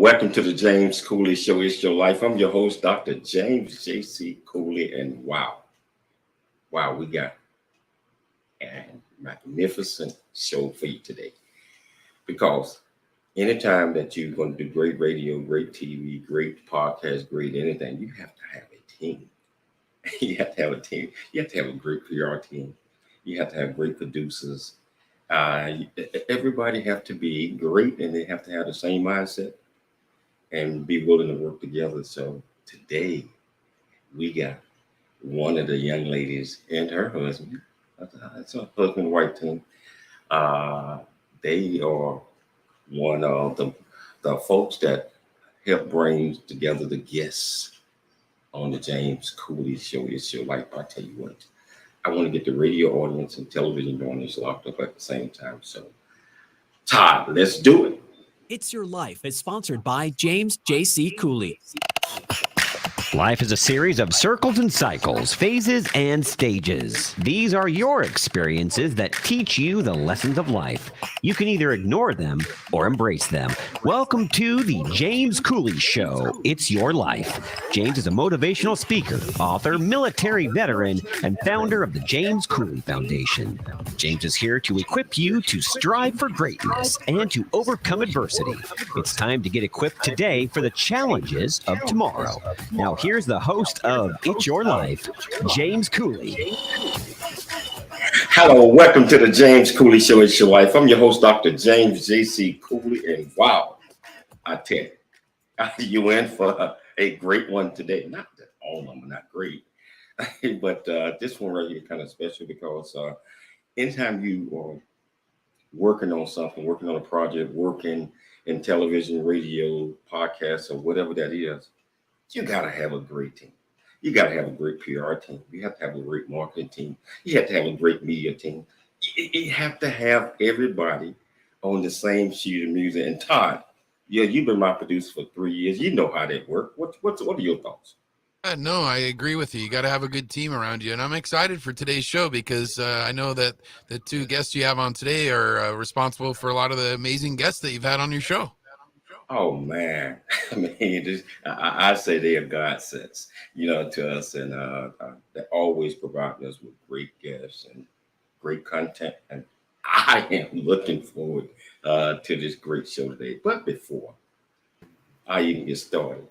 Welcome to the 𝐓𝐇𝐈𝐒 Show. It's your life. I'm your host, Dr. James J.C. Cooley, and wow, we got a magnificent show for you today. Because anytime that you're going to do great radio, great TV, great podcast, great anything, you have to have a team. You have to have a team. You have to have a great PR team. You have to have great producers. Everybody have to be great, and they have to have the same mindset and be willing to work together. So today we got one of the young ladies and her husband. It's a husband and wife team. They are one of the folks that help bring together the guests on the 𝐓𝐇𝐈𝐒 Show. It's your life. I tell you what, I want to get the radio audience and television audience locked up at the same time. So Todd, let's do it. It's Your Life is sponsored by James J.C. Cooley. Life is a series of circles and cycles, phases and stages. These are your experiences that teach you the lessons of life. You can either ignore them or embrace them. Welcome to the 𝐓𝐇𝐈𝐒 Show. It's your life. James is a motivational speaker, author, military veteran, and founder of the 𝐓𝐇𝐈𝐒 Foundation. James is here to equip you to strive for greatness and to overcome adversity. It's time to get equipped today for the challenges of tomorrow. Now, here's the host of It's Your Life, 𝐓𝐇𝐈𝐒. Hello, welcome to the 𝐓𝐇𝐈𝐒 Show. It's your life. I'm your host, Dr. James J.C. Cooley, and wow, I tell you, you in for a great one today. Not that all of them are not great, but this one right here is kind of special because anytime you are working on something, working on a project, working in television, radio, podcasts, or whatever that is, you got to have a great team. You got to have a great PR team. You have to have a great marketing team. You have to have a great media team. You have to have everybody on the same sheet of music. And Todd, you've been my producer for 3 years. You know how that works. What are your thoughts? No, I agree with you. You got to have a good team around you. And I'm excited for today's show because I know that the two guests you have on today are responsible for a lot of the amazing guests that you've had on your show. Oh man, I mean, I say they are godsends, to us, and they always provide us with great guests and great content. And I am looking forward to this great show today. But before I even get started,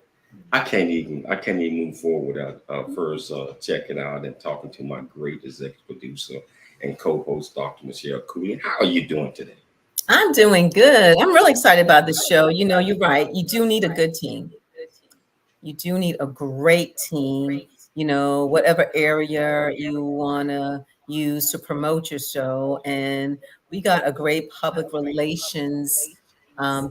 I can't even move forward without first checking out and talking to my great executive producer and co-host, Dr. Michelle Cooley. How are you doing today? I'm doing good. I'm really excited about this show. You're right. You do need a good team. You do need a great team, whatever area you want to use to promote your show. And we got a great public relations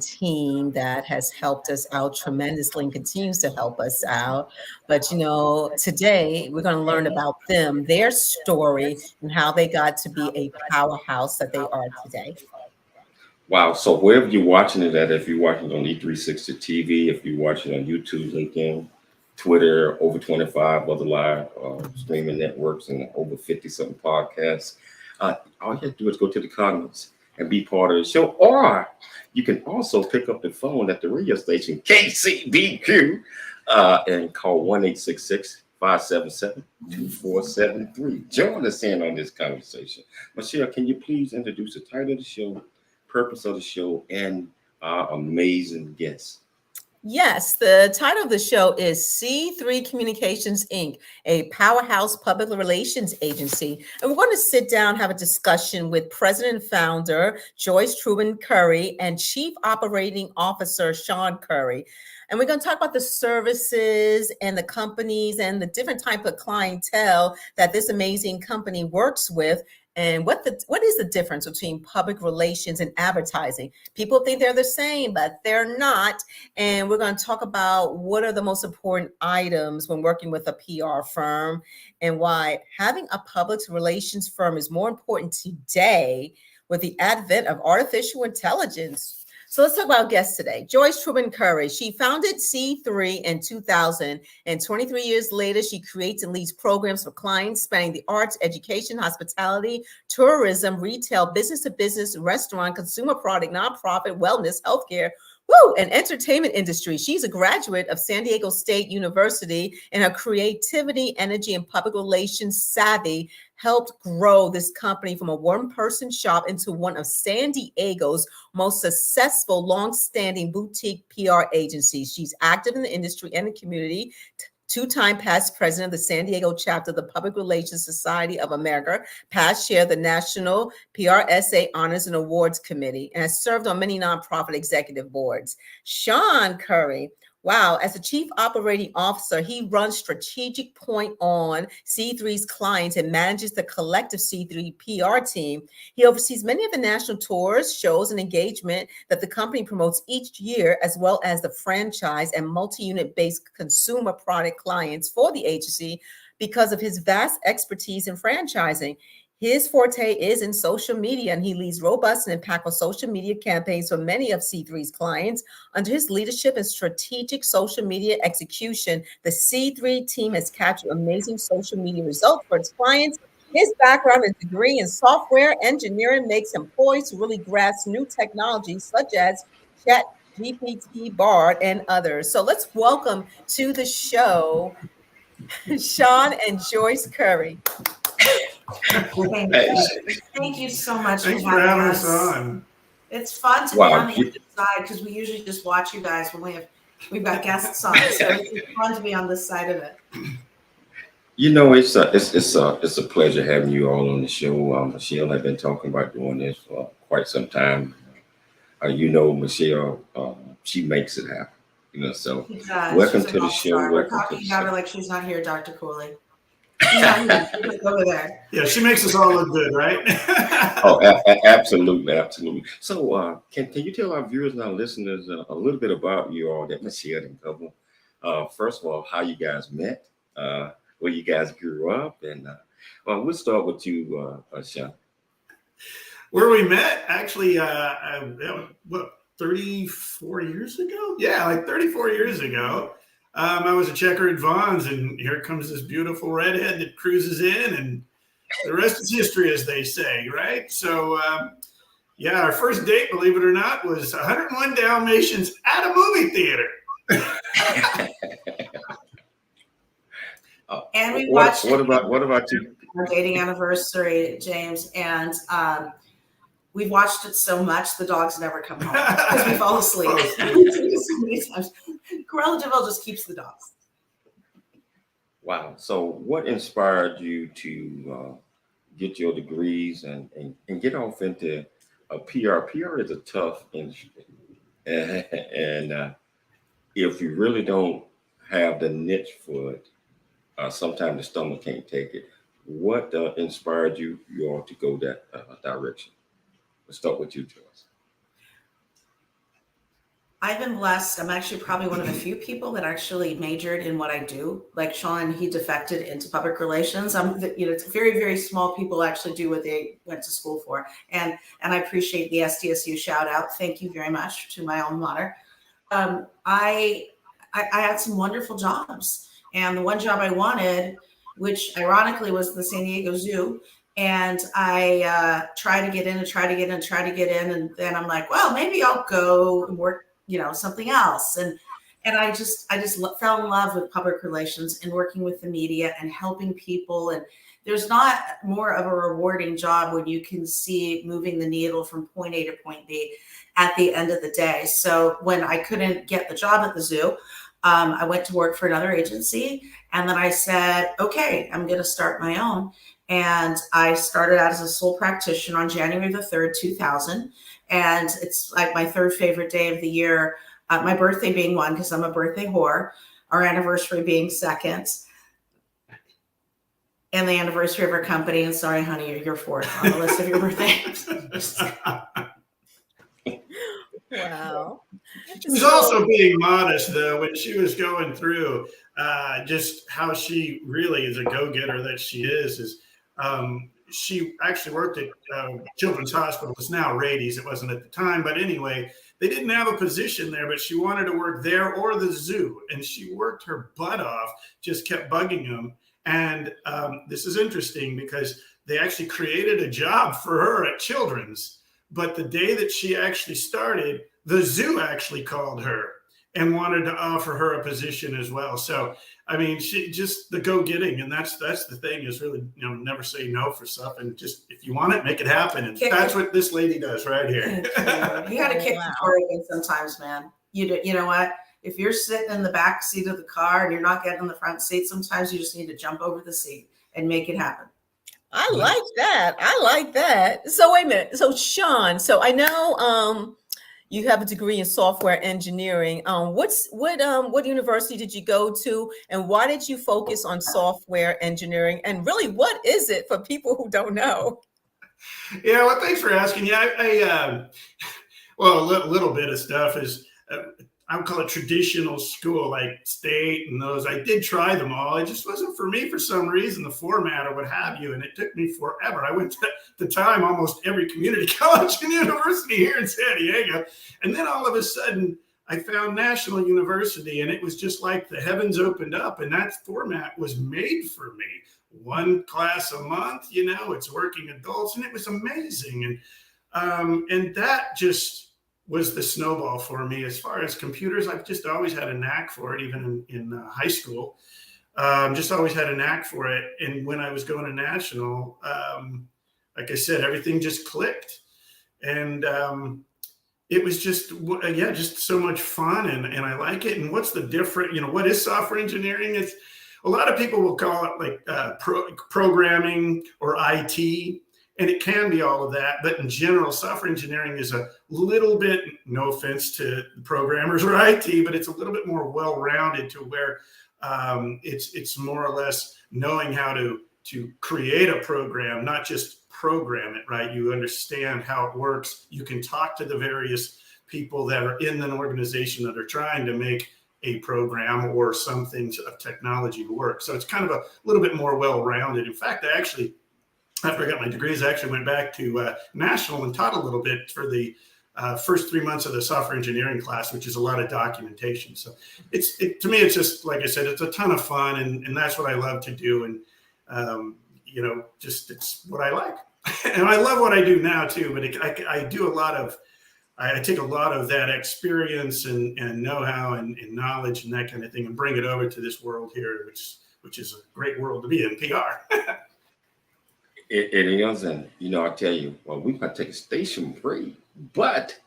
team that has helped us out tremendously and continues to help us out. But, today we're going to learn about them, their story, and how they got to be a powerhouse that they are today. Wow. So wherever you're watching it at, if you're watching it on E360 TV, if you're watching on YouTube, LinkedIn, Twitter, over 25 other live streaming networks and over 50-something podcasts, all you have to do is go to the comments and be part of the show. Or you can also pick up the phone at the radio station, KCBQ, and call 1-866-577-2473. Join us in on this conversation. Michelle, can you please introduce the title of the show, purpose of the show, and our amazing guests? Yes, the title of the show is C3 Communications, Inc., a powerhouse public relations agency. And we're going to sit down, have a discussion with President and Founder Joice Truban Curry and Chief Operating Officer Sean Curry. And we're going to talk about the services and the companies and the different type of clientele that this amazing company works with. And what is the difference between public relations and advertising? People think they're the same, but they're not. And we're going to talk about what are the most important items when working with a PR firm and why having a public relations firm is more important today with the advent of artificial intelligence. So let's talk about guests today. Joice Truban Curry. She founded C3 in 2000, and 23 years later, she creates and leads programs for clients spanning the arts, education, hospitality, tourism, retail, business-to-business, restaurant, consumer product, nonprofit, wellness, healthcare, Woo! And entertainment industry. She's a graduate of San Diego State University, and her creativity, energy, and public relations savvy helped grow this company from a one-person shop into one of San Diego's most successful, long-standing boutique PR agencies. She's active in the industry and the community. Two-time past president of the San Diego chapter of the Public Relations Society of America, past chair of the National PRSA Honors and Awards Committee, and has served on many nonprofit executive boards. Sean Curry, wow, as the chief operating officer, he runs strategic point on C3's clients and manages the collective C3 PR team. He oversees many of the national tours, shows, and engagement that the company promotes each year, as well as the franchise and multi-unit based consumer product clients for the agency because of his vast expertise in franchising. His forte is in social media, and he leads robust and impactful social media campaigns for many of C3's clients. Under his leadership and strategic social media execution, the C3 team has captured amazing social media results for its clients. His background and degree in software engineering makes him poised to really grasp new technologies such as ChatGPT, Bard, and others. So let's welcome to the show Sean and Joice Curry. Thank you so much Thanks for for having having us us on. It's fun to be on the other side because we usually just watch you guys when we've got guests on. So it's fun to be on this side of it. You know, it's a pleasure having you all on the show. Michelle have been talking about doing this for quite some time. You know, Michelle, she makes it happen. You know, so welcome to the show. We're talking about her like she's not here, Dr. Cooley. She's not here. She's over there. Yeah, she makes us all look good, right? Oh, absolutely, absolutely. So, can you tell our viewers and our listeners a little bit about you all that Michelle didn't cover? First of all, how you guys met, where you guys grew up, and we'll start with you, Sean. Where we met, actually, what, 34 years ago? Yeah, like 34 years ago. I was a checker at Vaughn's, and here comes this beautiful redhead that cruises in, and the rest is history, as they say, right? So, yeah, our first date, believe it or not, was 101 Dalmatians at a movie theater. And we watched. What about you? Our dating anniversary, James, and we've watched it so much the dogs never come home because we fall asleep. So many times. Cruella de Vil just keeps the dogs. Wow. So what inspired you to get your degrees and get off into PR? PR is a tough industry. And if you really don't have the niche for it, sometimes the stomach can't take it. What inspired you all to go that direction? Let's start with you, Joice. I've been blessed. I'm actually probably one of the few people that actually majored in what I do. Like Sean, he defected into public relations. It's very, very small people actually do what they went to school for. And I appreciate the SDSU shout out. Thank you very much to my alma mater. I had some wonderful jobs. And the one job I wanted, which ironically was the San Diego Zoo, and I tried to get in. And then I'm like, well, maybe I'll go and work, something else. And I just fell in love with public relations and working with the media and helping people. And there's not more of a rewarding job when you can see moving the needle from point A to point B at the end of the day. So when I couldn't get the job at the zoo, I went to work for another agency. And then I said, okay, I'm going to start my own. And I started out as a sole practitioner on January the 3rd, 2000. And it's like my third favorite day of the year, my birthday being one, because I'm a birthday whore, our anniversary being second, and the anniversary of our company. And sorry, honey, you're fourth on the list of your birthdays. Wow. She was also being modest, though, when she was going through just how she really is a go-getter that she is she actually worked at Children's Hospital. It's now Rady's. It wasn't at the time. But anyway, they didn't have a position there, but she wanted to work there or the zoo. And she worked her butt off, just kept bugging them. And this is interesting because they actually created a job for her at Children's. But the day that she actually started, the zoo actually called her and wanted to offer her a position as well. So, I mean, she just the go-getting, and that's the thing is really, never say no for stuff, and just if you want it, make it happen. And that's what this lady does right here. You got to kick the car again sometimes, man. You know what? If you're sitting in the back seat of the car and you're not getting in the front seat, sometimes you just need to jump over the seat and make it happen. I like that. I like that. So wait a minute. So Sean, so I know you have a degree in software engineering. What university did you go to, and why did you focus on software engineering? And really, what is it for people who don't know? Yeah, well, thanks for asking. Yeah, well, a little bit of stuff is I would call it traditional school, like state and those. I did try them all. It just wasn't for me for some reason, the format or what have you. And it took me forever. I went to the time almost every community college and university here in San Diego. And then all of a sudden I found National University, and it was just like the heavens opened up, and that format was made for me. One class a month, it's working adults, and it was amazing. And that just was the snowball for me. As far as computers, I've just always had a knack for it, even in high school. Just always had a knack for it. And when I was going to National, like I said, everything just clicked. And it was just so much fun. And I like it. And what's the different, what is software engineering? It's a lot of people will call it like programming or IT. And it can be all of that, but in general, software engineering is a little bit, no offense to programmers or IT, but it's a little bit more well-rounded to where it's more or less knowing how to create a program, not just program it, right? You understand how it works. You can talk to the various people that are in an organization that are trying to make a program or some things of technology work. So it's kind of a little bit more well-rounded. In fact, after I got my degrees, I actually went back to National and taught a little bit for the first 3 months of the software engineering class, which is a lot of documentation. So to me, it's just, like I said, it's a ton of fun, and that's what I love to do. And, it's what I like. And I love what I do now too, but I do I take a lot of that experience and know-how and knowledge and that kind of thing and bring it over to this world here, which is a great world to be in, PR. It is, and I tell you, well, we're gonna take a station break, but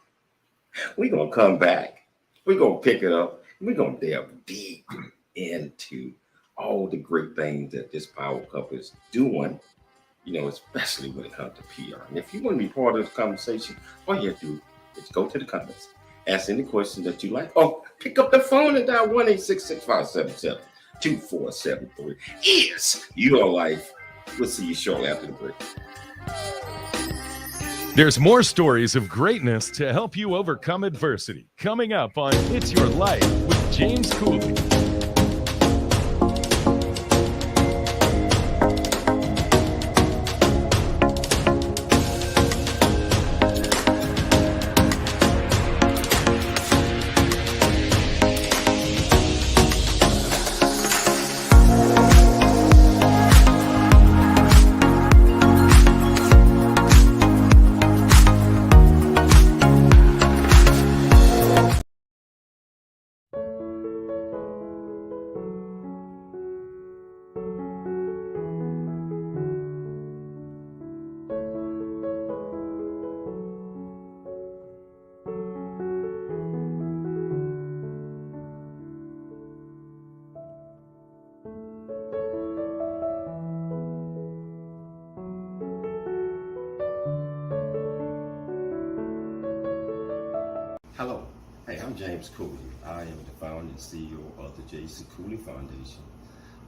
we're gonna come back. We're gonna pick it up. We're gonna delve deep into all the great things that this power couple is doing, especially when it comes to PR. And if you want to be part of this conversation, all you have to do is go to the comments, ask any questions that you like, or pick up the phone and dial 1-866-577-2473. Is your life. We'll see you shortly after the break. There's more stories of greatness to help you overcome adversity. Coming up on It's Your Life with James Cooley. Hello, hey, I'm James Cooley. I am the founder and CEO of the 𝐄𝐍𝐶 Foundation,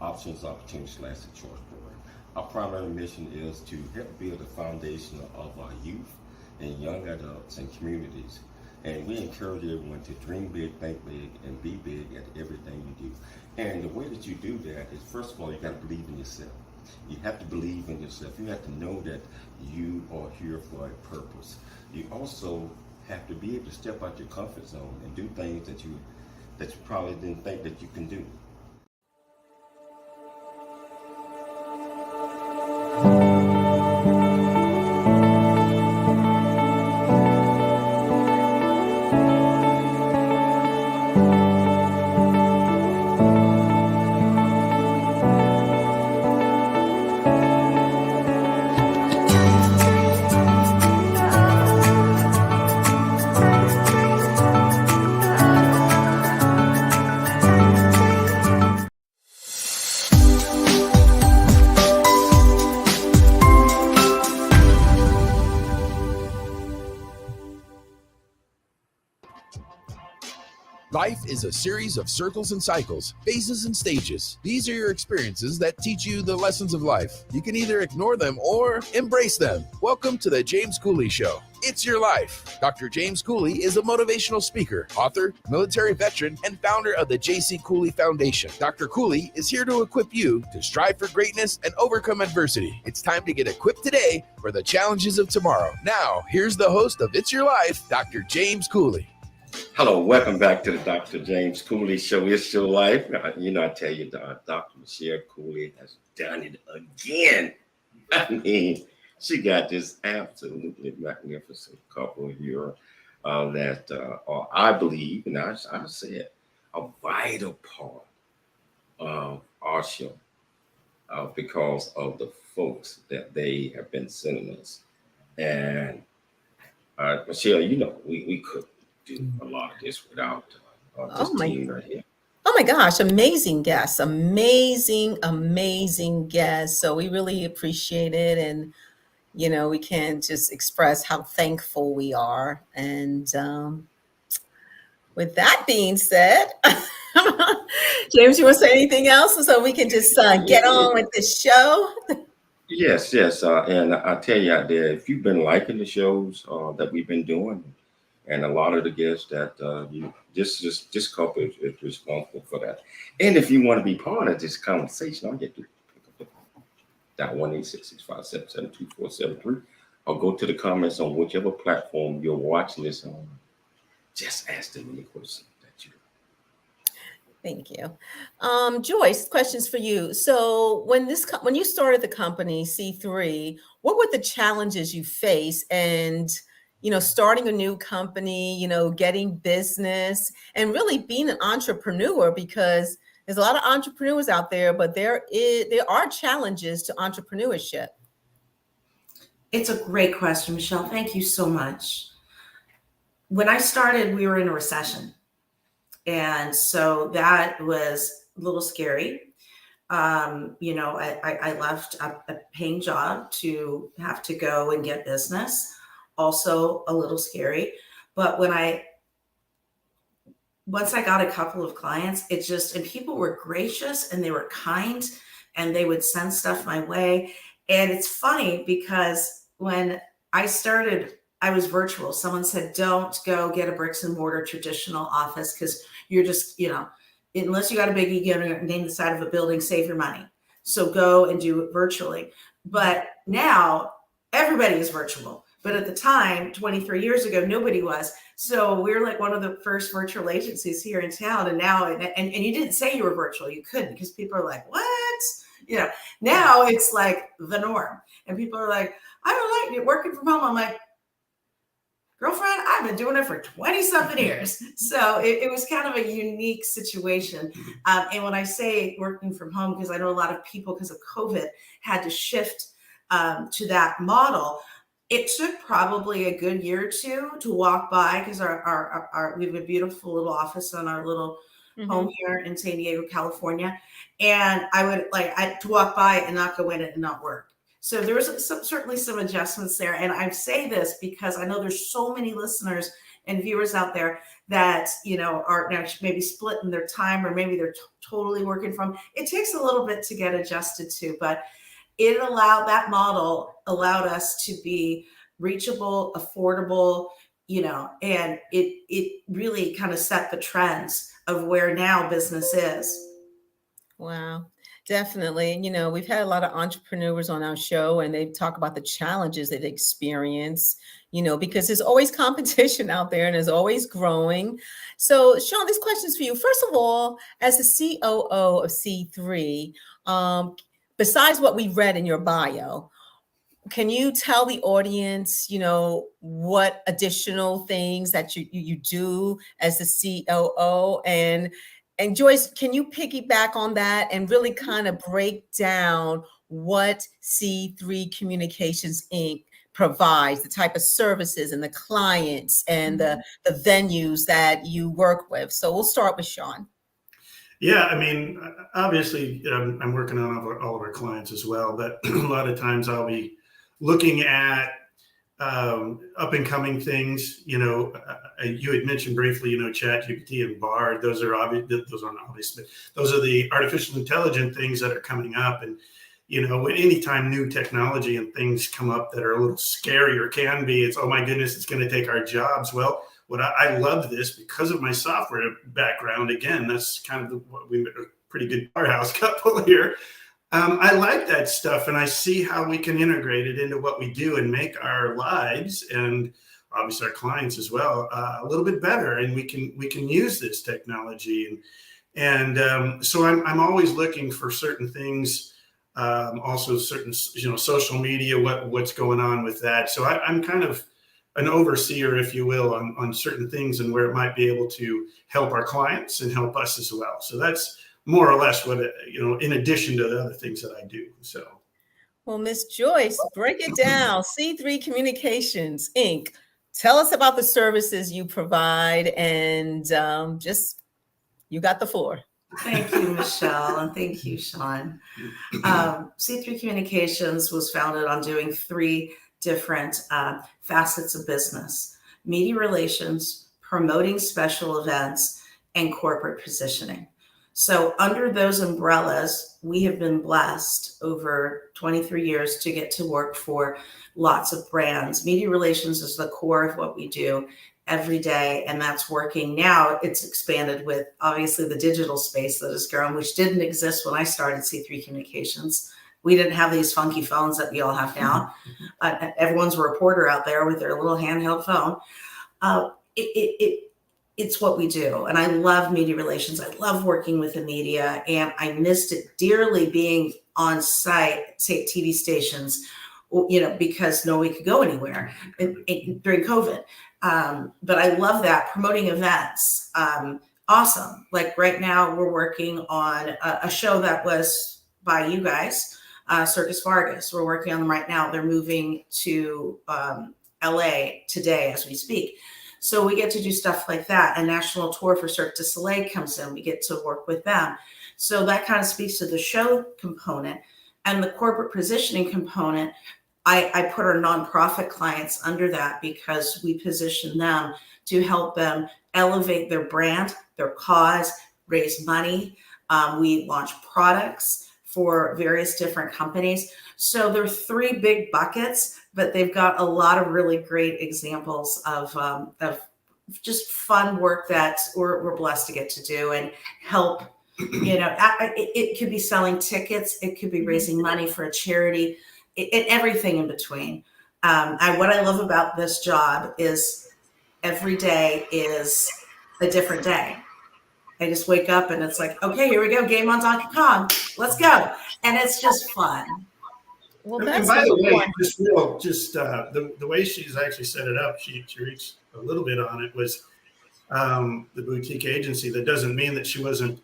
Options, Opportunities, / Choice Program. Our primary mission is to help build a foundation of our youth and young adults and communities. And we encourage everyone to dream big, think big, and be big at everything you do. And the way that you do that is, first of all, you got to believe in yourself. You have to believe in yourself. You have to know that you are here for a purpose. You also have to be able to step out your comfort zone and do things that you probably didn't think that you can do. Life is a series of circles and cycles, phases and stages. These are your experiences that teach you the lessons of life. You can either ignore them or embrace them. Welcome to the 𝐊𝐔𝐘𝐒 Show. It's your life. Dr. 𝐊𝐔𝐘𝐒 is a motivational speaker, author, military veteran, and founder of the 𝐊𝐔𝐘𝐒 Foundation. Dr. 𝐘𝐒 is here to equip you to strive for greatness and overcome adversity. It's time to get equipped today for the challenges of tomorrow. Now, here's the host of It's Your Life, Dr. 𝐊𝐔𝐘𝐒. Hello, welcome back to the Dr. 𝐊𝐔𝐾𝐒 Show. It's your life. I tell you, Dr. Michelle Cooley has done it again. I mean, she got this absolutely magnificent couple here that are, I believe, and I said, a vital part of our show because of the folks that they have been sending us. And Michelle, we couldn't do a lot of this without this team right here. Oh my gosh, amazing guests, amazing guests. So we really appreciate it. And, we can't just express how thankful we are. And with that being said, James, you want to say anything else? So we can just get on with the show. Yes. And I tell you out there, if you've been liking the shows that we've been doing, and a lot of the guests that this couple is responsible for that. And if you want to be part of this conversation, all you have to pick up the phone, dial 1-866-577-2473, or go to the comments on whichever platform you're watching this on. Just ask them any question that you. Thank you. Joice, questions for you. So when you started the company, C3, what were the challenges you faced? And starting a new company, getting business and really being an entrepreneur, because there's a lot of entrepreneurs out there, but there are challenges to entrepreneurship. It's a great question, Michelle. Thank you so much. When I started, we were in a recession. And so that was a little scary. I left a paying job to have to go and get business. Also a little scary, but once I got a couple of clients, and people were gracious and they were kind and they would send stuff my way. And it's funny because when I started, I was virtual. Someone said, don't go get a bricks and mortar traditional office because you're just, unless you got a big ego and name the side of a building, save your money. So go and do it virtually. But now everybody is virtual. But at the time, 23 years ago, nobody was. So we're like one of the first virtual agencies here in town. And now, and you didn't say you were virtual. You couldn't, because people are like, what? Now it's like the norm. And people are like, I don't like it working from home. I'm like, girlfriend, I've been doing it for 20 something years. So it was kind of a unique situation. And when I say working from home, because I know a lot of people, because of COVID, had to shift to that model. It took probably a good year or two to walk by, because we have a beautiful little office on our little home here in San Diego, California. And I would to walk by and not go in it and not work. So there was certainly some adjustments there. And I say this because I know there's so many listeners and viewers out there that, are now maybe splitting their time, or maybe they're totally working from. It takes a little bit to get adjusted to, but that model allowed us to be reachable, affordable, and it really kind of set the trends of where now business is. Wow, definitely. We've had a lot of entrepreneurs on our show, and they talk about the challenges they've experienced, because there's always competition out there and it's always growing. So Sean, this question's for you. First of all, as the COO of C3, besides what we read in your bio, can you tell the audience, what additional things that you do as the COO? And Joice, can you piggyback on that and really kind of break down what C3 Communications Inc. provides, the type of services and the clients and the venues that you work with? So we'll start with Sean. Yeah, I mean, obviously, I'm working on all of our clients as well, but a lot of times I'll be looking at up and coming things. You had mentioned briefly, ChatGPT and Bard. Those are obvious. Those aren't obvious, but those are the artificial intelligent things that are coming up. And anytime new technology and things come up that are a little scary or can be, it's, oh my goodness, it's going to take our jobs. Well, I love this because of my software background. Again, that's kind of what we're a pretty good Powerhouse couple here. I like that stuff, and I see how we can integrate it into what we do and make our lives, and obviously our clients as well, a little bit better. And we can use this technology, and so I'm always looking for certain things. Also, certain social media, what's going on with that. So I'm kind of an overseer, if you will, on certain things and where it might be able to help our clients and help us as well. So that's more or less what, in addition to the other things that I do. So. Well, Miss Joice, break it down. C3 Communications, Inc. Tell us about the services you provide, and you got the floor. Thank you, Michelle, and thank you, Sean. C3 Communications was founded on doing 3 different facets of business: media relations, promoting special events, and corporate positioning. So under those umbrellas, we have been blessed over 23 years to get to work for lots of brands. Media relations is the core of what we do every day, and that's working now. It's expanded with obviously the digital space that has grown, which didn't exist when I started C3 Communications. We didn't have these funky phones that we all have now. Everyone's a reporter out there with their little handheld phone. It's what we do. And I love media relations. I love working with the media, and I missed it dearly being on site, say TV stations, because nobody could go anywhere during COVID. But I love that. Promoting events. Awesome. Like right now we're working on a show that was by you guys, Circus Vargas. We're working on them right now. They're moving to LA today as we speak. So we get to do stuff like that. A national tour for Cirque du Soleil comes in. We get to work with them. So that kind of speaks to the show component. And the corporate positioning component, I put our nonprofit clients under that because we position them to help them elevate their brand, their cause, raise money. We launch products for various different companies. So there are 3 big buckets, but they've got a lot of really great examples of just fun work that we're blessed to get to do and help. It could be selling tickets. It could be raising money for a charity, everything in between. What I love about this job is every day is a different day. I just wake up and it's like, okay, here we go. Game on Donkey Kong. Let's go. And it's just fun. Well, and that's by the way, fun. the way she's actually set it up, she reached a little bit on it, was the boutique agency. That doesn't mean that she wasn't,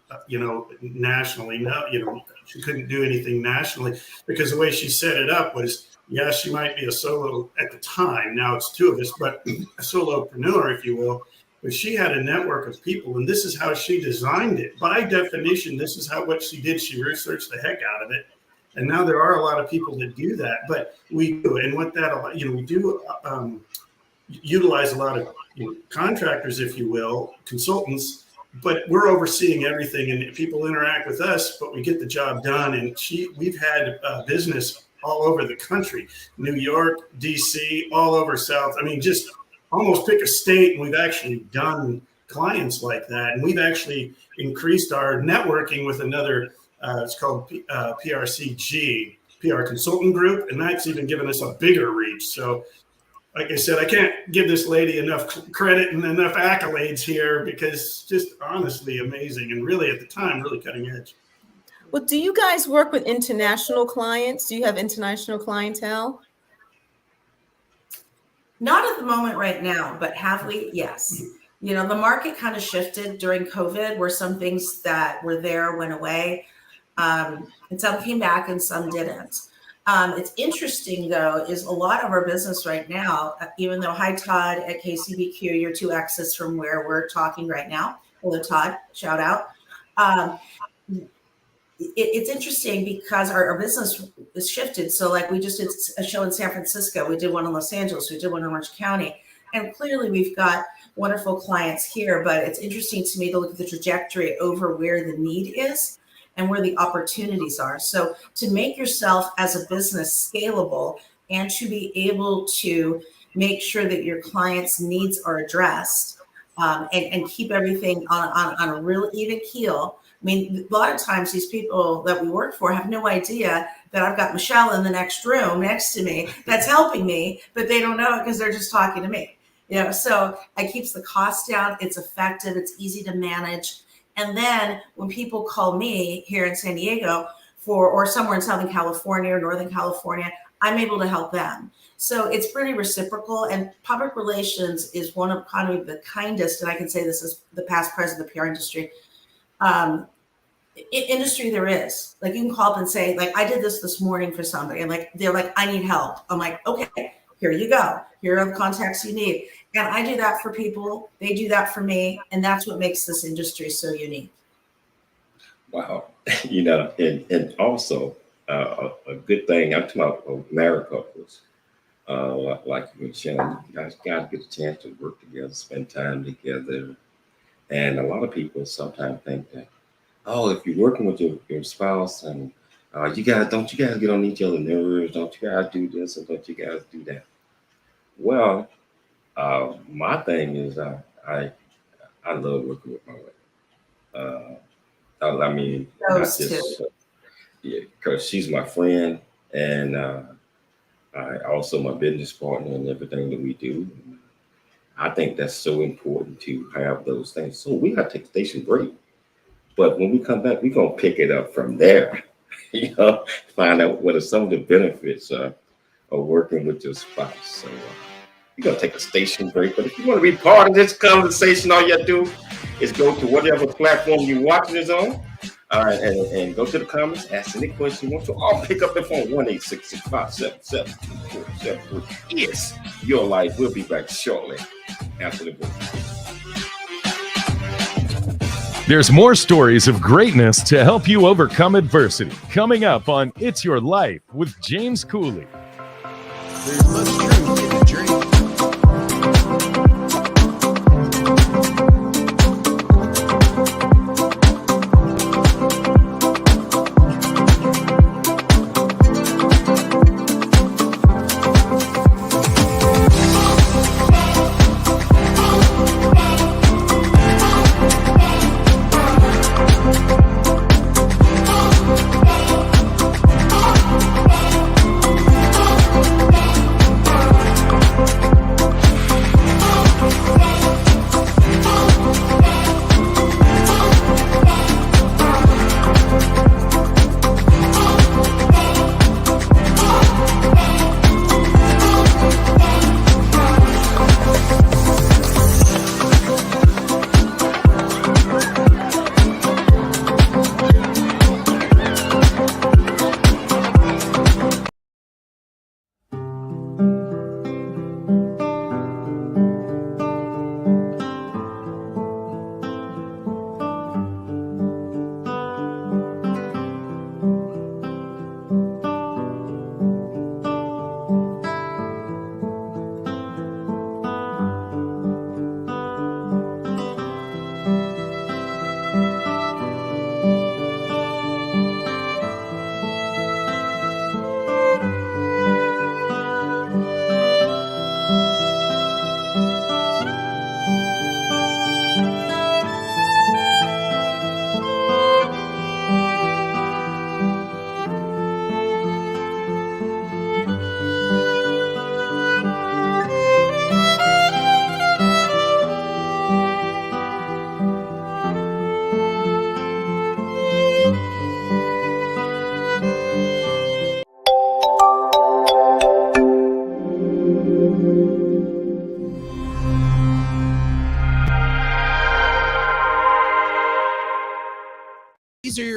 nationally. No, she couldn't do anything nationally, because the way she set it up was, yeah, she might be a solo at the time. Now it's 2 of us, but a solopreneur, if you will. But she had a network of people, and this is how she designed it. By definition, this is what she did. She researched the heck out of it. And now there are a lot of people that do that, but we do. And what that, we do utilize a lot of contractors, if you will, consultants, but we're overseeing everything, and people interact with us, but we get the job done. And we've had business all over the country, New York, DC, all over South. I mean, just almost pick a state, and we've actually done clients like that. And we've actually increased our networking with another, it's called PRCG, PR Consultant Group, and that's even given us a bigger reach. So like I said, I can't give this lady enough credit and enough accolades here, because just honestly amazing, and really at the time, really cutting edge. Well, do you guys work with international clients? Do you have international clientele? Not at the moment right now, but have we? Yes. The market kind of shifted during COVID, where some things that were there went away, and some came back and some didn't. It's interesting, though, is a lot of our business right now, even though, hi, Todd at KCBQ, you're 2 X's from where we're talking right now. Hello, Todd, shout out. it's interesting because our business is shifted. So like we just did a show in San Francisco. We did one in Los Angeles. We did one in Orange County. And clearly we've got wonderful clients here, but it's interesting to me to look at the trajectory over where the need is and where the opportunities are. So to make yourself as a business scalable and to be able to make sure that your clients' needs are addressed and keep everything on a real even keel. I mean, a lot of times these people that we work for have no idea that I've got Michelle in the next room next to me that's helping me, but they don't know it because they're just talking to me. So it keeps the cost down. It's effective. It's easy to manage. And then when people call me here in San Diego or somewhere in Southern California or Northern California, I'm able to help them. So it's pretty reciprocal, and public relations is one of kind of the kindest, and I can say this is the past, present, the PR industry, industry there is. Like you can call up and say, like, I did this morning for somebody, and like they're like, I need help. I'm like, okay, here you go. Here are the contacts you need. And I do that for people. They do that for me, and that's what makes this industry so unique. Wow. And also a good thing, I'm talking about married couples, like you and Shannon, you guys got to get a chance to work together, spend time together. And a lot of people sometimes think that, oh, if you're working with your spouse and don't you guys get on each other's nerves? Don't you guys do this and don't you guys do that? Well, my thing is I love working with my wife. I mean, Those not just two. because she's my friend and I also my business partner in everything that we do. I think that's so important to have those things. So we got to take a station break, but when we come back, we're gonna pick it up from there. Find out what are some of the benefits of working with your spouse. So you're gonna take a station break, but if you want to be part of this conversation, all you have to do is go to whatever platform you're watching this on, and go to the comments, ask any question you want to. I'll pick up the phone 1-866-577-2473. It's your life. We'll be back shortly after the break. There's more stories of greatness to help you overcome adversity. Coming up on It's Your Life with James Cooley. There's much truth in the journey.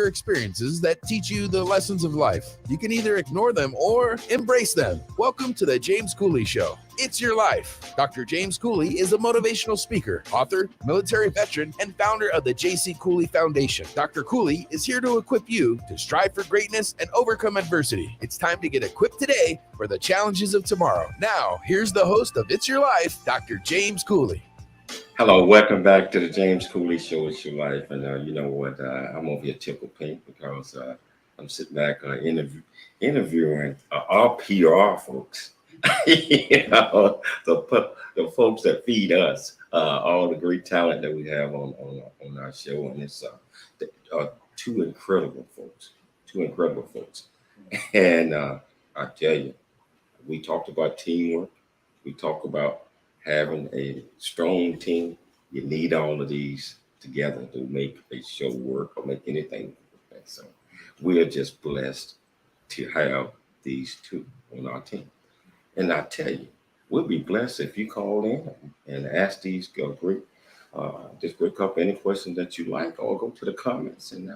your experiences that teach you the lessons of life. You can either ignore them or embrace them. Welcome to the 𝐊𝐔𝐘𝐒 Show. It's your life. Dr. 𝐊𝐔𝐘𝐒 is a motivational speaker, author, military veteran, and founder of the 𝐊𝐔𝐘𝐒 Foundation. Dr. 𝐘𝐒 is here to equip you to strive for greatness and overcome adversity. It's time to get equipped today for the challenges of tomorrow. Now, here's the host of It's Your Life, Dr. 𝐊𝐔𝐘𝐒. Hello, welcome back to the 𝐊𝐔𝐘𝐒 Show. It's your life, and you know what? I'm over here tickled pink because I'm sitting back interviewing our PR folks. You know, the folks that feed us all the great talent that we have on our show, and it's two incredible folks, and I tell you, we talked about teamwork, we talked about having a strong team. You need all of these together to make a show work or make anything work. So we are just blessed to have these two on our team. And I tell you, we'll be blessed if you call in and ask these great couple any questions that you like, or go to the comments and you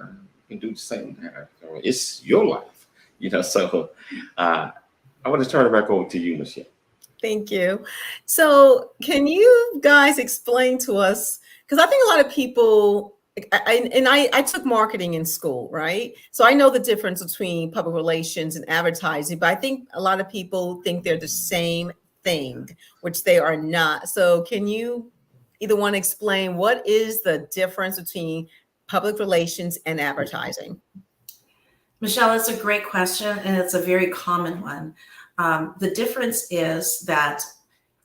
can do the same there. It's your life, you know. So I want to turn it back over to you, Michelle. Thank you. So can you guys explain to us, because I think a lot of people, I took marketing in school, right? So I know the difference between public relations and advertising, but I think a lot of people think they're the same thing, which they are not. So can you either one explain what is the difference between public relations and advertising? Michelle, that's a great question, and it's a very common one. The difference is that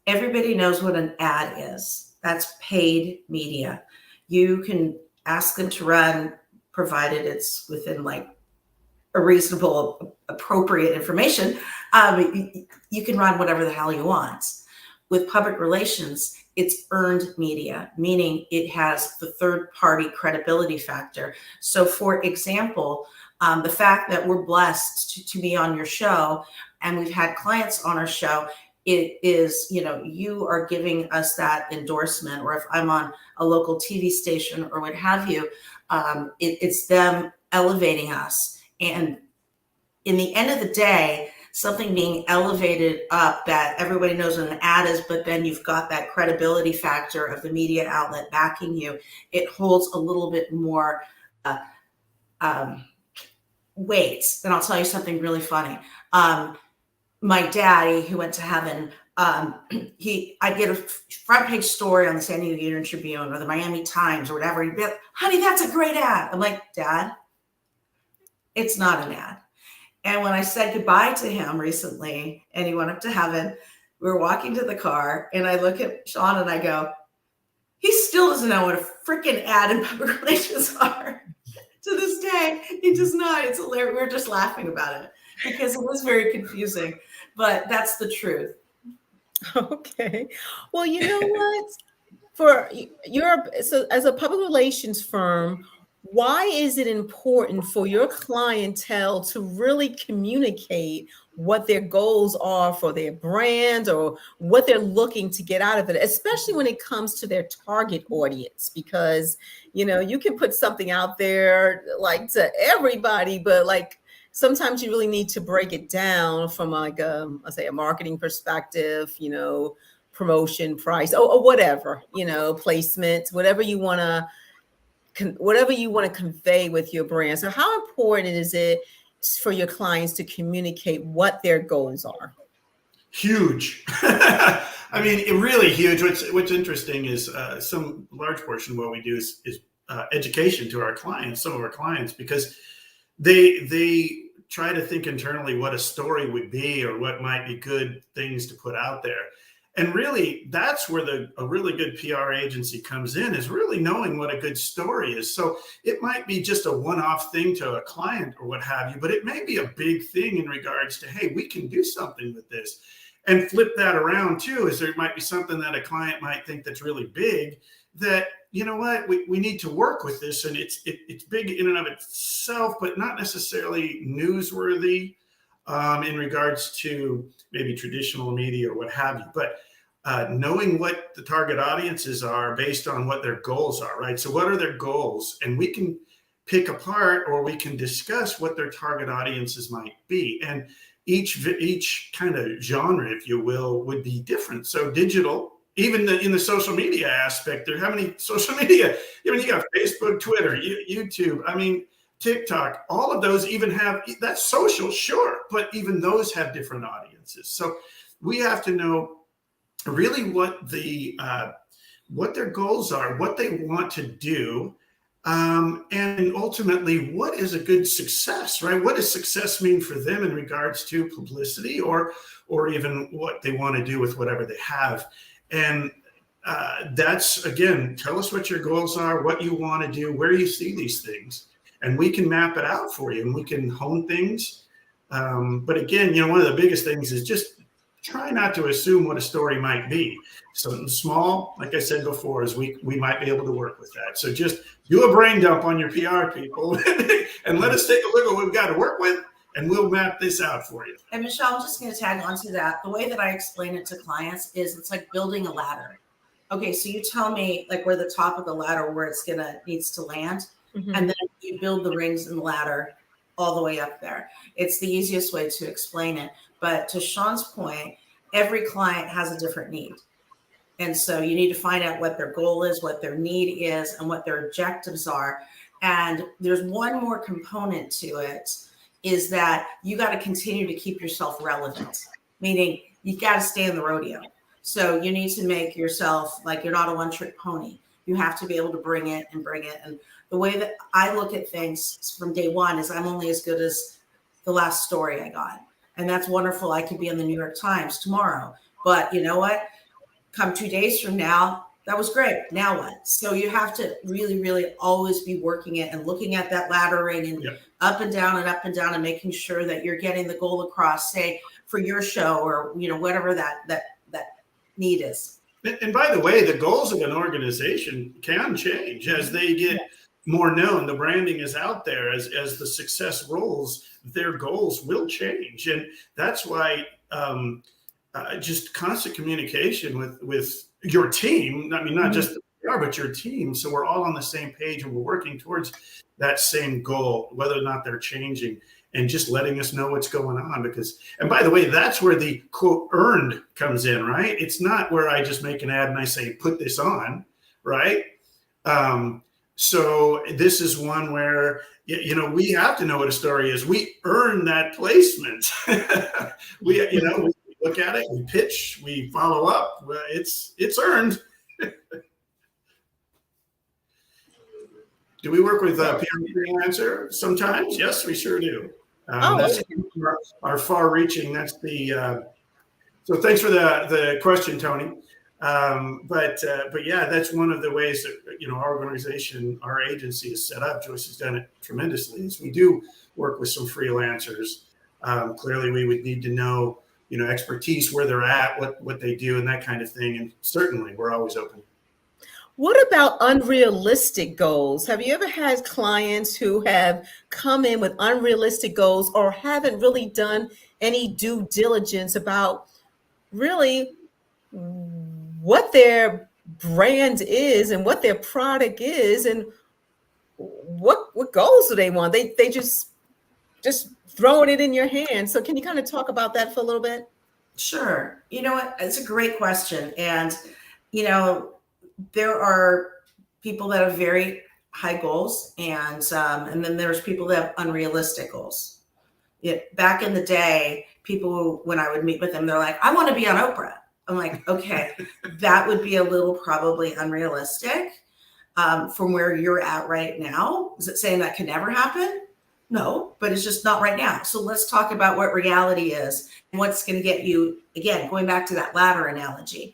everybody knows what an ad is. That's paid media. You can ask them to run, provided it's within like a reasonable, appropriate information. You can run whatever the hell you want. With public relations, it's earned media, meaning it has the third-party credibility factor. So for example, the fact that we're blessed to be on your show, and we've had clients on our show, it is, you know, you are giving us that endorsement, or if I'm on a local TV station or what have you, it's them elevating us. And in the end of the day, something being elevated up that everybody knows what an ad is, but then you've got that credibility factor of the media outlet backing you, it holds a little bit more weight. And I'll tell you something really funny. My daddy, who went to heaven, I'd get a front page story on the San Diego Union Tribune or the Miami Times or whatever. He'd be like, honey, that's a great ad. I'm like, Dad, it's not an ad. And when I said goodbye to him recently and he went up to heaven, we were walking to the car and I look at Sean and I go, he still doesn't know what a freaking ad and public relations are. To this day, he does not. It's hilarious. We're just laughing about it because it was very confusing, but that's the truth. Okay. Well, you know what? For Europe, so as a public relations firm, why is it important for your clientele to really communicate what their goals are for their brand or what they're looking to get out of it, especially when it comes to their target audience? Because, you know, you can put something out there like to everybody, but like sometimes you really need to break it down from like let's say a marketing perspective, you know, promotion, price, or whatever, you know, placement, whatever you want to convey with your brand. So how important is it for your clients to communicate what their goals are? Huge. I mean, it really huge. What's interesting is some large portion of what we do is education to our clients, some of our clients, because they try to think internally what a story would be or what might be good things to put out there. And really, that's where a really good PR agency comes in, is really knowing what a good story is. So it might be just a one-off thing to a client or what have you, but it may be a big thing in regards to, hey, we can do something with this. And flip that around too, is there might be something that a client might think that's really big that, you know what, we need to work with this. And it's big in and of itself, but not necessarily newsworthy in regards to maybe traditional media or what have you. But knowing what the target audiences are based on what their goals are, right? So what are their goals? And we can pick apart, or we can discuss what their target audiences might be. And each kind of genre, if you will, would be different. So digital, even in the social media aspect, there, how many social media, I mean, you got Facebook, Twitter, YouTube, I mean, TikTok, all of those even have, that's social, sure, but even those have different audiences. So we have to know really what their goals are, what they want to do, and ultimately, what is a good success, right? What does success mean for them in regards to publicity, or even what they want to do with whatever they have? And that's, again, tell us what your goals are, what you want to do, where you see these things, and we can map it out for you, and we can hone things. But again, one of the biggest things is just try not to assume what a story might be. Something small, like I said before, is we might be able to work with that. So just do a brain dump on your PR people and let us take a look at what we've got to work with, and we'll map this out for you. And Michelle, I'm just going to tag on to that. The way that I explain it to clients is it's like building a ladder. Okay, so you tell me like where the top of the ladder, where it's needs to land, and then you build the rings in the ladder all the way up there. It's the easiest way to explain it. But to Sean's point, every client has a different need. And so you need to find out what their goal is, what their need is, and what their objectives are. And there's one more component to it, is that you got to continue to keep yourself relevant, meaning you got to stay in the rodeo. So you need to make yourself like you're not a one-trick pony. You have to be able to bring it. And the way that I look at things from day one is I'm only as good as the last story I got. And that's wonderful. I could be in the New York Times tomorrow. But you know what? Come 2 days from now, that was great. Now what? So you have to really, really always be working it and looking at that ladder ring and up and down and making sure that you're getting the goal across, say, for your show or, whatever that need is. And by the way, the goals of an organization can change as they get more known. The branding is out there. As the success rolls, their goals will change. And that's why just constant communication with your team. I mean, not just the PR, but your team. So we're all on the same page and we're working towards that same goal, whether or not they're changing, and just letting us know what's going on. Because, and by the way, that's where the quote earned comes in, right? It's not where I just make an ad and I say, put this on, right? So this is one where, we have to know what a story is. We earn that placement. we look at it, we pitch, we follow up. It's earned. Do we work with PR freelancer sometimes? Yes, we sure do. That's our far-reaching. That's the. So thanks for the question, Tony. But yeah, that's one of the ways that our organization, our agency is set up. Joice has done it tremendously. Is we do work with some freelancers. Clearly, we would need to know expertise, where they're at, what they do, and that kind of thing. And certainly, we're always open. What about unrealistic goals? Have you ever had clients who have come in with unrealistic goals or haven't really done any due diligence about really what their brand is and what their product is and what goals do they want? They just throwing it in your hand. So can you kind of talk about that for a little bit? Sure. You know what? It's a great question. And, there are people that have very high goals, and then there's people that have unrealistic goals. Back in the day, people, when I would meet with them, they're like, I want to be on Oprah. I'm like, okay, that would be a little probably unrealistic from where you're at right now. Is it saying that can never happen? No, but it's just not right now. So let's talk about what reality is and what's going to get you, again, going back to that ladder analogy,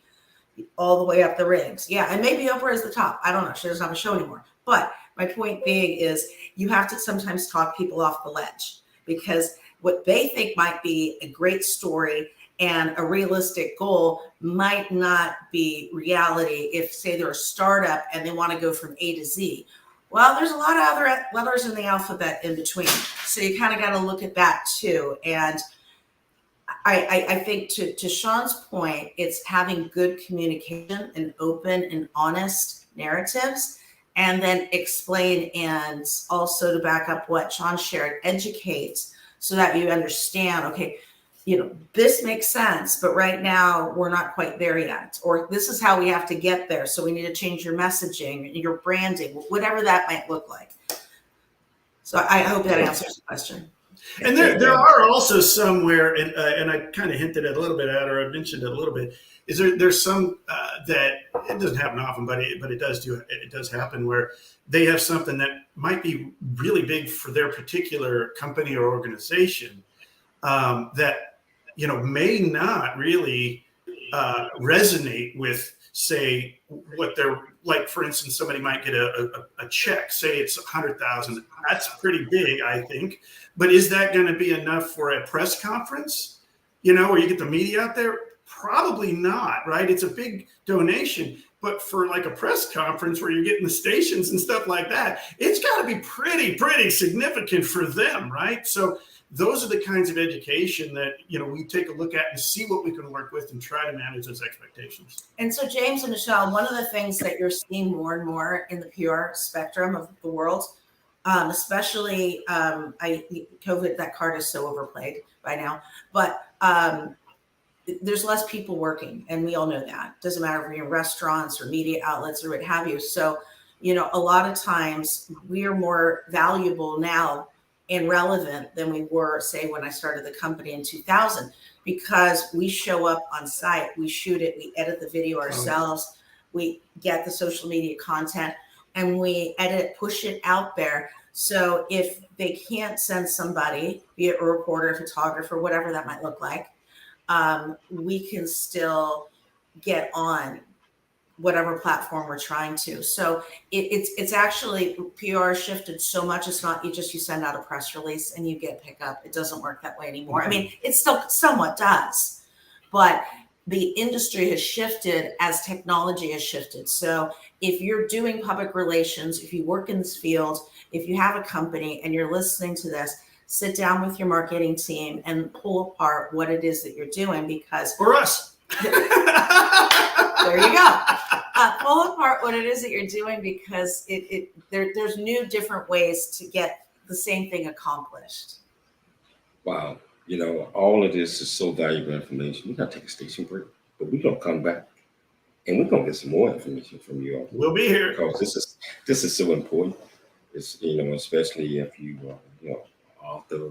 all the way up the rings. Yeah, and maybe Oprah is the top. I don't know. She doesn't have a show anymore. But my point being is you have to sometimes talk people off the ledge, because what they think might be a great story and a realistic goal might not be reality if, say, they're a startup and they want to go from A to Z. Well, there's a lot of other letters in the alphabet in between. So you kind of got to look at that too. And I think to Sean's point, it's having good communication and open and honest narratives and then explain, and also to back up what Sean shared, educate so that you understand, okay, this makes sense, but right now we're not quite there yet, or this is how we have to get there. So we need to change your messaging, your branding, whatever that might look like. So I hope that answers the question. And there are also somewhere, and I kind of hinted at a little bit at, or I mentioned it a little bit, is there's some that it doesn't happen often, but it does happen, where they have something that might be really big for their particular company or organization, that may not really resonate with, say, what they're like. For instance, somebody might get a check, say it's $100,000. That's pretty big, I think. But is that going to be enough for a press conference, where you get the media out there? Probably not, right? It's a big donation. But for like a press conference where you're getting the stations and stuff like that, it's got to be pretty significant for them, right? So those are the kinds of education that, we take a look at and see what we can work with and try to manage those expectations. And so, James and Michelle, one of the things that you're seeing more and more in the PR spectrum of the world, especially COVID, that card is so overplayed by now, but there's less people working, and we all know that. Doesn't matter if you're in restaurants or media outlets or what have you. So, a lot of times we are more valuable now and relevant than we were, say, when I started the company in 2000, because we show up on site, we shoot it, we edit the video ourselves, we get the social media content, and we edit, push it out there. So if they can't send somebody, be it a reporter, a photographer, whatever that might look like, we can still get on whatever platform we're trying to. So it's actually, PR shifted so much. It's not you send out a press release and you get pickup. It doesn't work that way anymore. I mean, it still somewhat does, but the industry has shifted as technology has shifted. So if you're doing public relations, if you work in this field, if you have a company and you're listening to this, sit down with your marketing team and pull apart what it is that you're doing, because for us. There you go. Pull apart what it is that you're doing, because there's new, different ways to get the same thing accomplished. Wow. All of this is so valuable information. We're going to take a station break, but we're going to come back and we're going to get some more information from you all. We'll be here. Because this is so important. It's, especially if you, author,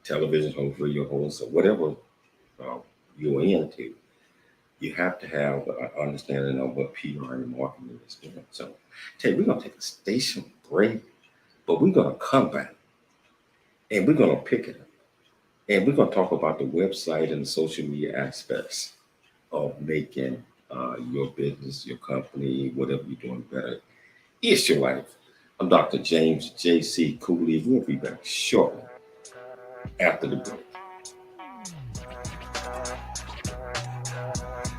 television host, radio host, or whatever you're into. You have to have an understanding of what PR and marketing is doing. So, we're going to take a station break, but we're going to come back and we're going to pick it up. And we're going to talk about the website and the social media aspects of making your business, your company, whatever you're doing better. It's your life. I'm Dr. James J.C. 𝐶. We'll be back shortly after the break.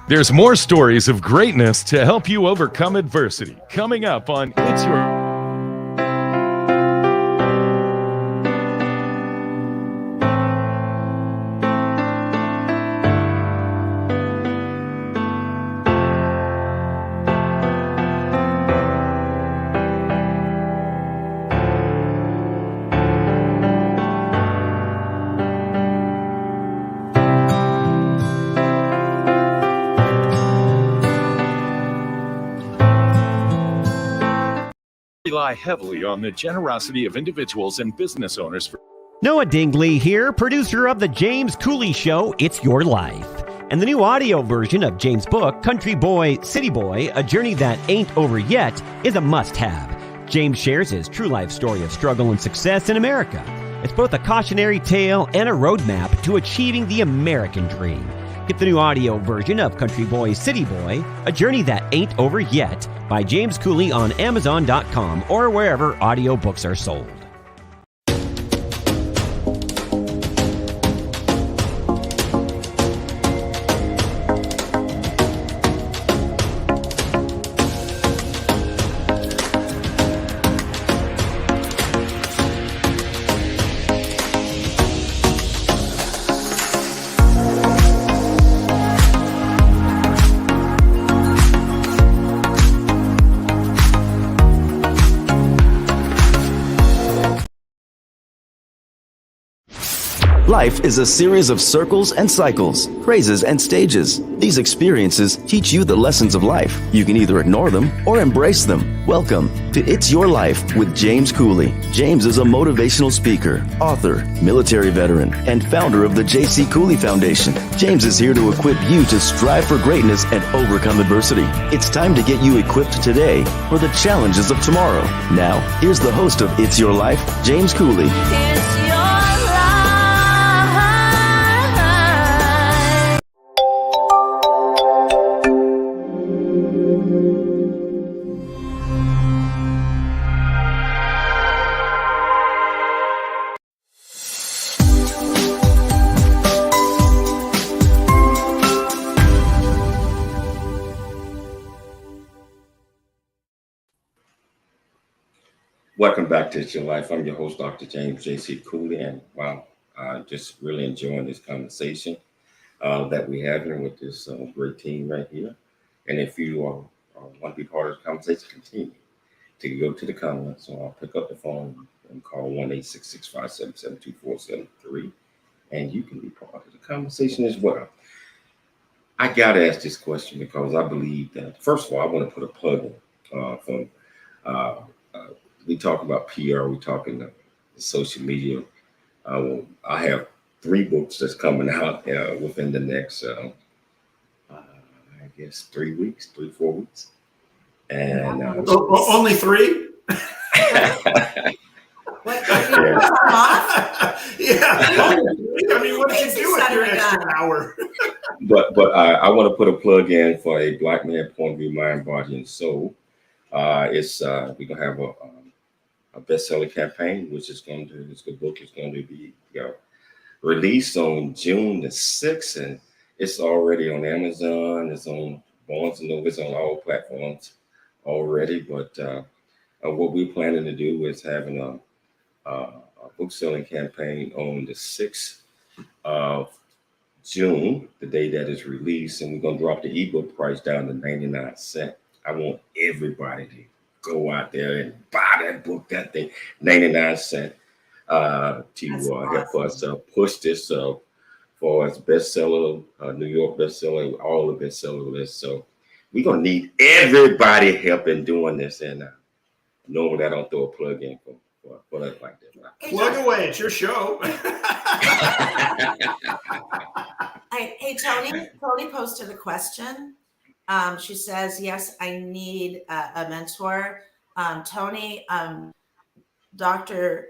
There's more stories of greatness to help you overcome adversity coming up on It's Your... Rely heavily on the generosity of individuals and business owners. Noah Dingley here, producer of The James Cooley Show, It's Your Life. And the new audio version of James' book, Country Boy, City Boy, A Journey That Ain't Over Yet, is a must-have. James shares his true life story of struggle and success in America. It's both a cautionary tale and a roadmap to achieving the American dream. Get the new audio version of Country Boy, City Boy, A Journey That Ain't Over Yet by James Cooley on Amazon.com or wherever audiobooks are sold. Life is a series of circles and cycles, phrases and stages. These experiences teach you the lessons of life. You can either ignore them or embrace them. Welcome to It's Your Life with James 𝐘𝐒. James is a motivational speaker, author, military veteran, and founder of the 𝐇𝐎𝐒 Foundation. James is here to equip you to strive for greatness and overcome adversity. It's time to get you equipped today for the challenges of tomorrow. Now, here's the host of It's Your Life, James 𝐘𝐒. Welcome back to It's Your Life. I'm your host, Dr. James 𝐷𝐶, and wow, just really enjoying this conversation that we have here with this great team right here. And if you want to be part of the conversation, continue to go to the comments. So I'll pick up the phone and call 1-866-577-2473, and you can be part of the conversation as well. I got to ask this question because I believe that, first of all, I want to put a plug in from we talk about PR, we talking social media. I have 3 books that's coming out within the next, I guess, 3 weeks, 3-4 weeks. And only 3? What? Yeah. I mean, what did you do with your extra hour? but I want to put a plug in for a Black Man Point of View, Mind, Body, and Soul. It's we're gonna have a bestseller campaign, which is going to, the book is going to be released on June the 6th, and it's already on Amazon, it's on Barnes & Noble, it's on all platforms already. But what we're planning to do is having a book selling campaign on the 6th of June, the day that is released, and we're going to drop the ebook price down to 99 cents. I want everybody to go out there and buy that book, that thing, 99 cents, to help us push this for its bestseller, New York bestseller, all the bestseller lists. So we're going to need everybody help in doing this. And normally I don't throw a plug in for that like that. Plug away, it's your show. Hey, Tony posted a question. She says, yes, I need a mentor. Tony, Dr.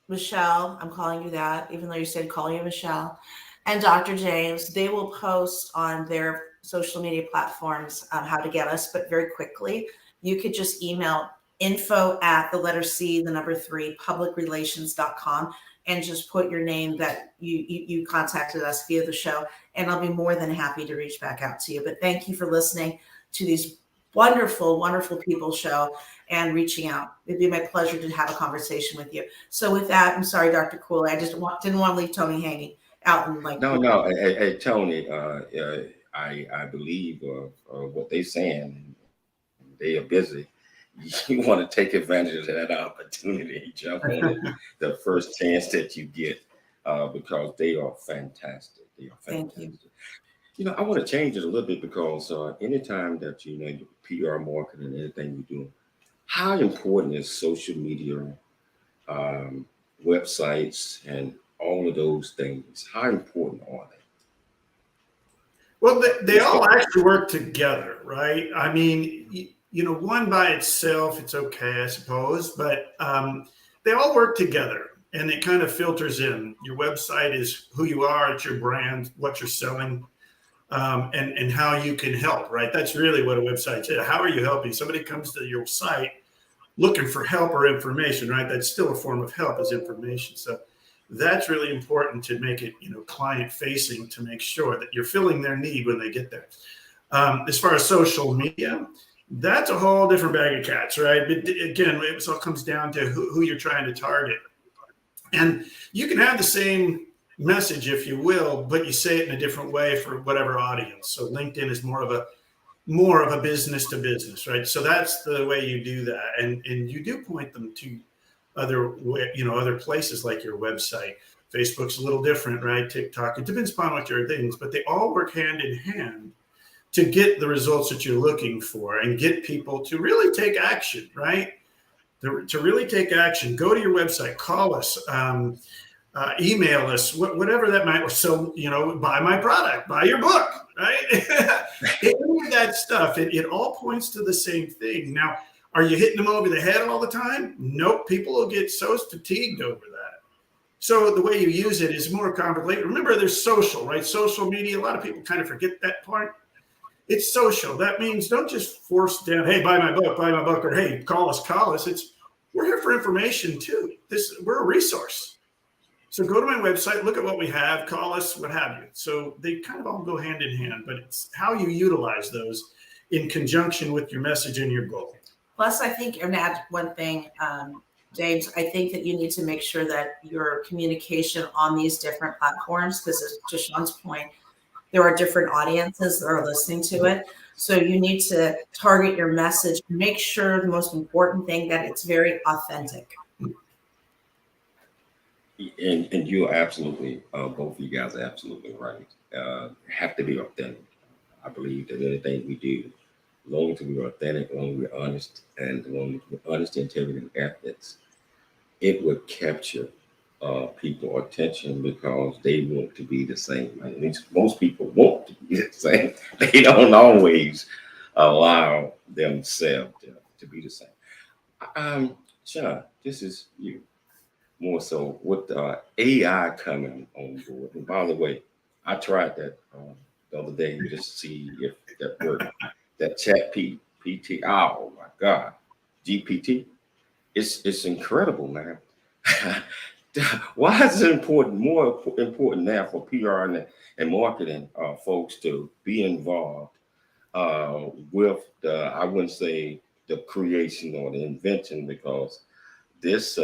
Michelle, I'm calling you that, even though you said call you Michelle, and Dr. James, they will post on their social media platforms how to get us, but very quickly, you could just email info@3 publicrelations.com and just put your name that you contacted us via the show, and I'll be more than happy to reach back out to you. But thank you for listening to these wonderful, wonderful people show and reaching out. It'd be my pleasure to have a conversation with you. So with that, I'm sorry, Dr. 𝐘𝐒, I just didn't want to leave Tony hanging out and like. No. Hey, Tony, I believe what they're saying. They are busy. You want to take advantage of that opportunity, jump on it the first chance that you get, because they are fantastic. They are fantastic. Thank you. You know, I want to change it a little bit because anytime that your PR marketing and anything you do, how important is social media, websites, and all of those things? How important are they? Well, they all actually work together, right? I mean, one by itself, it's okay, I suppose, but they all work together, and it kind of filters in. Your website is who you are, it's your brand, what you're selling, and how you can help, right? That's really what a website is. How are you helping? Somebody comes to your site looking for help or information, right? That's still a form of help, is information. So that's really important to make it, client facing, to make sure that you're filling their need when they get there. As far as social media, that's a whole different bag of cats, right? But again, it all comes down to who you're trying to target. And you can have the same message, if you will, but you say it in a different way for whatever audience. So LinkedIn is more of a business to business, right? So that's the way you do that. And you do point them to other places like your website. Facebook's a little different, right? TikTok, it depends upon what your things, but they all work hand in hand to get the results that you're looking for and get people to really take action, right? To really take action. Go to your website, call us, email us, whatever that might. So, buy my product, buy your book, right? Any of that stuff, it all points to the same thing. Now, are you hitting them over the head all the time? Nope. People will get so fatigued over that. So the way you use it is more complicated. Remember, there's social, right? Social media. A lot of people kind of forget that part. It's social. That means don't just force down, hey, buy my book, or hey, call us. We're here for information too. We're a resource. So go to my website, look at what we have, call us, what have you. So they kind of all go hand in hand, but it's how you utilize those in conjunction with your message and your goal. Plus, I think, and add one thing, James, I think that you need to make sure that your communication on these different platforms, because to Sean's point, there are different audiences that are listening to it. So you need to target your message, make sure the most important thing that it's very authentic. And you're absolutely, both of you guys are absolutely right. Have to be authentic. I believe that anything we do, as long as we're authentic, as long as we're honest, and as long as we're honest, integrity, and ethics, it will capture people attention because they want to be the same. At least most people want to be the same. They don't always allow themselves to be the same. Sean, this is you more so with AI coming on board. And by the way, I tried that the other day just to see if that worked. That chat PT, oh my God, GPT, it's incredible, man. Why is it more important now for PR and marketing folks to be involved with I wouldn't say the creation or the invention, because this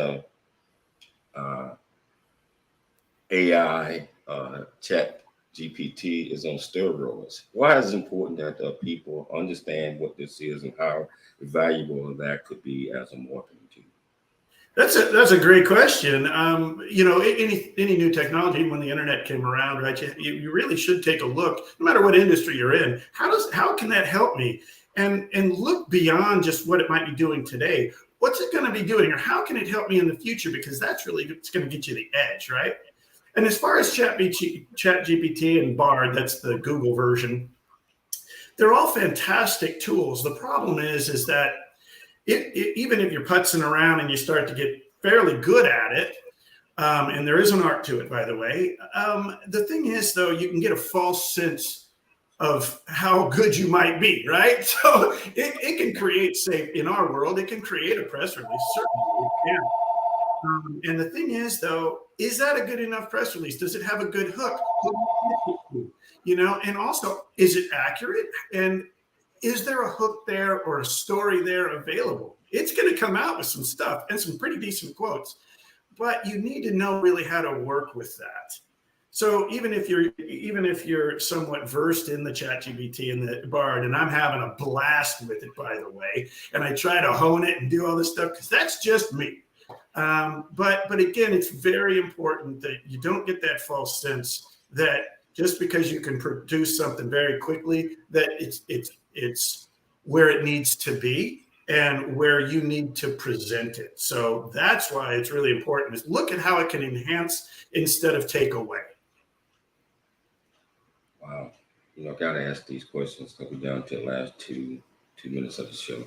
AI chat GPT is on steroids. Why is it important that people understand what this is and how valuable that could be as a marketing tool? That's a great question. Any new technology, when the internet came around, right? You really should take a look, no matter what industry you're in. How can that help me? And look beyond just what it might be doing today. What's it going to be doing, or how can it help me in the future? Because that's really it's going to get you the edge, right? And as far as ChatGPT and Bard, that's the Google version, they're all fantastic tools. The problem is that even if you're putzing around and you start to get fairly good at it, and there is an art to it, by the way, the thing is, though, you can get a false sense of how good you might be, right? So it can create, say, in our world, it can create a press release. Certainly it can. And the thing is, though, is that a good enough press release? Does it have a good hook? And also, is it accurate? And is there a hook there or a story there available? It's going to come out with some stuff and some pretty decent quotes, but you need to know really how to work with that. So even if you're somewhat versed in the ChatGPT and the Bard, and I'm having a blast with it, by the way, and I try to hone it and do all this stuff because that's just me. But again, it's very important that you don't get that false sense that just because you can produce something very quickly, that it's where it needs to be and where you need to present it. So that's why it's really important is look at how it can enhance instead of take away. Wow. Got to ask these questions because we're down to the last two minutes of the show.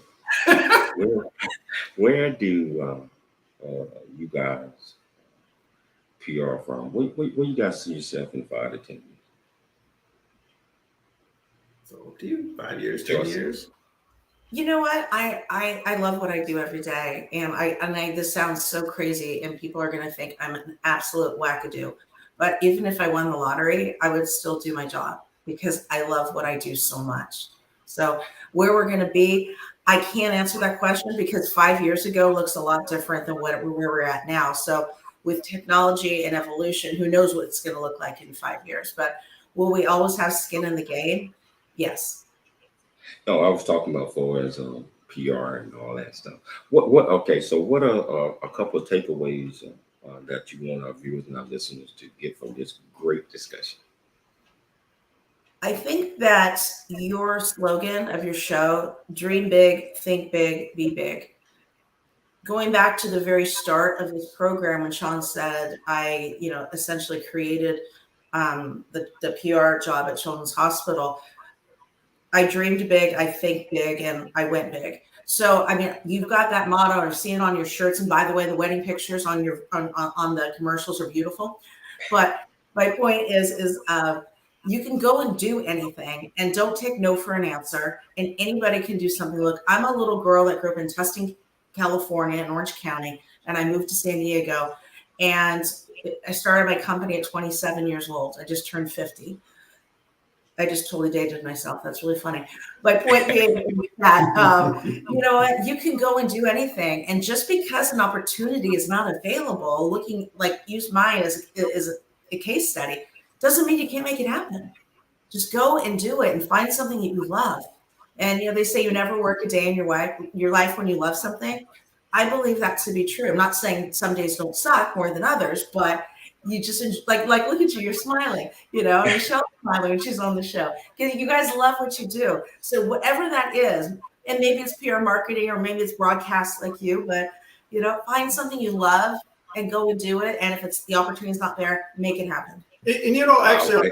Where do you guys PR from? Where you guys see yourself in 5 to 10 years? So do you 5 years, 10 years? You know what? I love what I do every day, and this sounds so crazy, and people are going to think I'm an absolute wackadoo. But even if I won the lottery, I would still do my job because I love what I do so much. So where we're going to be, I can't answer that question because 5 years ago looks a lot different than where we're at now. So with technology and evolution, who knows what it's going to look like in 5 years? But will we always have skin in the game? Yes. No, I was talking about for as PR and all that stuff. Okay, so what are a couple of takeaways that you want our viewers and our listeners to get from this great discussion? I think that your slogan of your show, dream big, think big, be big. Going back to the very start of this program when Sean said I, essentially created the PR job at Children's Hospital, I dreamed big, I think big, and I went big. So, I mean, you've got that motto, or see it on your shirts. And by the way, the wedding pictures on the commercials are beautiful. But my point is you can go and do anything, and don't take no for an answer. And anybody can do something. Look, I'm a little girl that grew up in Tustin, California, in Orange County, and I moved to San Diego. And I started my company at 27 years old. I just turned 50. I just totally dated myself. That's really funny. My point being that, you know what, you can go and do anything. And just because an opportunity is not available, use mine as a case study, doesn't mean you can't make it happen. Just go and do it and find something that you love. And, they say you never work a day in your life when you love something. I believe that to be true. I'm not saying some days don't suck more than others, but you just like look at you, you're smiling, Michelle's smiling when she's on the show. You guys love what you do. So whatever that is, and maybe it's PR marketing or maybe it's broadcast like you, but find something you love and go and do it. And if it's the opportunity's not there, make it happen. And actually,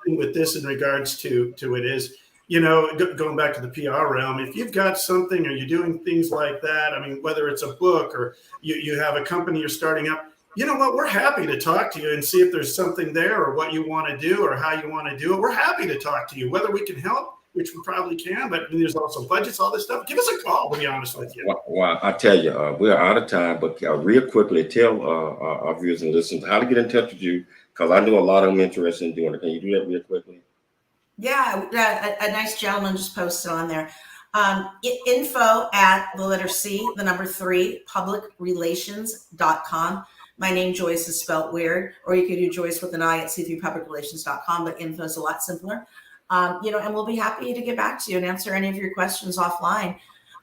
with this in regards to it is, going back to the PR realm, if you've got something or you're doing things like that, I mean, whether it's a book or you have a company you're starting up, you know what? We're happy to talk to you and see if there's something there or what you want to do or how you want to do it. We're happy to talk to you, whether we can help, which we probably can, but there's also budgets, all this stuff. Give us a call, to be honest with you. Well, I tell you, we're out of time, but real quickly, tell our viewers and listeners how to get in touch with you, because I know a lot of them interested in doing it. Can you do that real quickly? Yeah, a nice gentleman just posted on there. Info at the letter C, the number 3, publicrelations.com. My name, Joice, is spelled weird, or you could do Joice with an I at c3publicrelations.com, but info is a lot simpler. And we'll be happy to get back to you and answer any of your questions offline.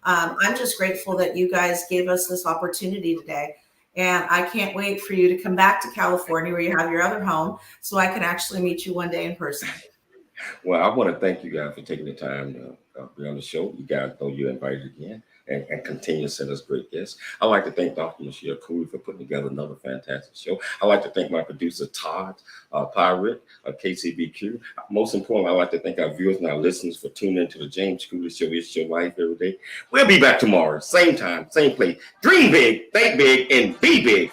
I'm just grateful that you guys gave us this opportunity today. And I can't wait for you to come back to California where you have your other home so I can actually meet you one day in person. Well, I want to thank you guys for taking the time to be on the show. You guys know you're invited again and continue to send us great guests. I'd like to thank Dr. 𝐊𝐘𝐒 for putting together another fantastic show. I'd like to thank my producer, Todd Pirate, KCBQ. Most importantly, I'd like to thank our viewers and our listeners for tuning into the James Cooley Show. It's your life every day. We'll be back tomorrow, same time, same place. Dream big, think big, and be big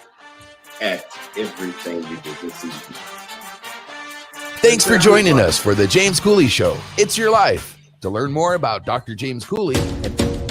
at everything you do this season. Thanks for joining us for the James Cooley Show. It's your life. To learn more about Dr. James Cooley and